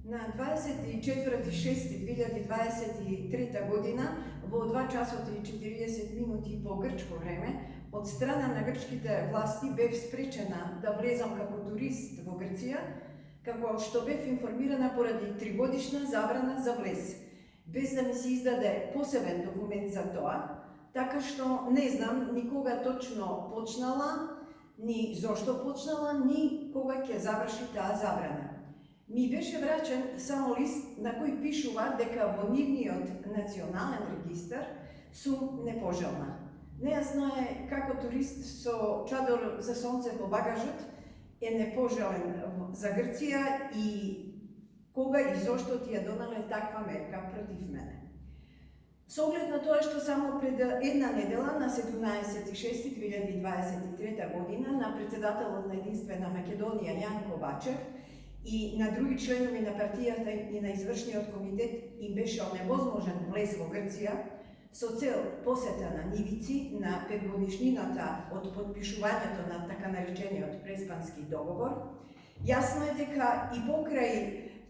На 24.6.2023 година во 2 часот и 40 минути по грчко време од страна на грчките власти бев спречена да влезам како турист во Грција, како што бев информирана поради 3-годишна забрана за влез, без да ми се издаде посебен документ за тоа, така што не знам ни кога точно почнала, ни зошто почнала, ни кога ќе заврши таа забрана. Ми беше врачен само лист на кој пишува дека во нивниот национален регистар сум непожелна. Нејасно е како турист со чадор за сонце во багажот е непожелен за Грција и кога и зошто ти ја донале таква мерка против мене. Со оглед на тоа што само пред една недела на 17.6.2023 година на председателот на Единствена Македонија Јанко Бачев и на други членови на партијата и на извршниот комитет им беше оневозможен влез во Грција со цел посета на нивици на 5-годишнината од подпишувањето на така наречениот Преспански договор. Јасно е дека и покрај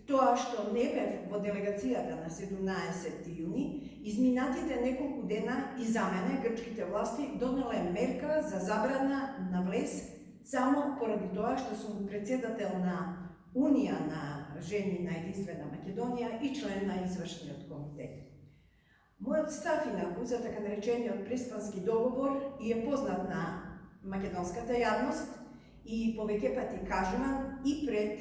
тоа што не бев во делегацијата на 17 јуни, изминатите неколку дена и за мене грчките власти донеле мерка за забрана на влез само поради тоа што сум председател на Унија на жени на Единствена Македонија и член на извршниот комитет. Мојот став инаку за така наречениот Преспански договор и е познат на македонската јавност и повеќе пати кажуван и пред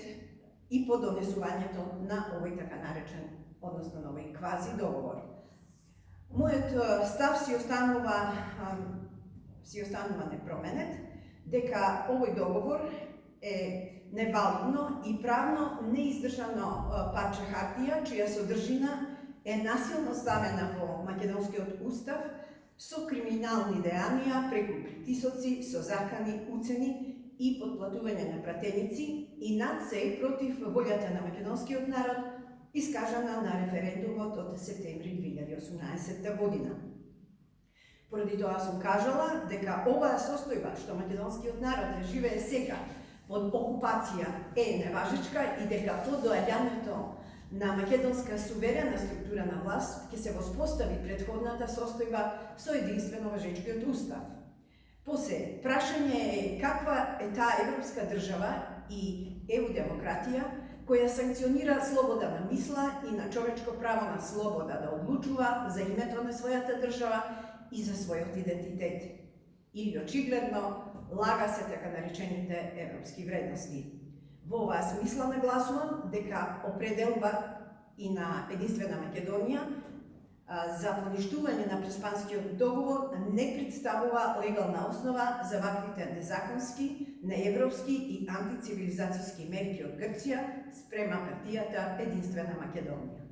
и по донесувањето на овој така наречен, односно на овој квази договор. Мојот став си останува непроменет, дека овој договор е невалидно и правно неиздржано парче хартија, чија содржина е насилно ставена во македонскиот устав со криминални дејанија преку притисоци, со закани, уцени и подплатување на пратеници и над се против волјата на македонскиот народ искажана на референдумот од септември 2018 година. Поради тоа сум кажала дека оваа состојба што македонскиот народ живее сега под окупација е неважечка и дека по доаѓањето на македонска суверена структура на власт ќе се воспостави претходната состојба со единствено важечкиот устав. После, прашање е каква е таа европска држава и еудемократија која санкционира слобода на мисла и на човечко право на слобода да одлучува за името на својата држава и за својот идентитет. Или очигледно лага се така наречените европски вредности. Во оваа смисла нагласувам дека определба и на Единствена Македонија за поништување на Преспанскиот договор не представува легална основа за ваквите незаконски, неевропски и антицивилизацијски мерки од Грција спрема партијата Единствена Македонија.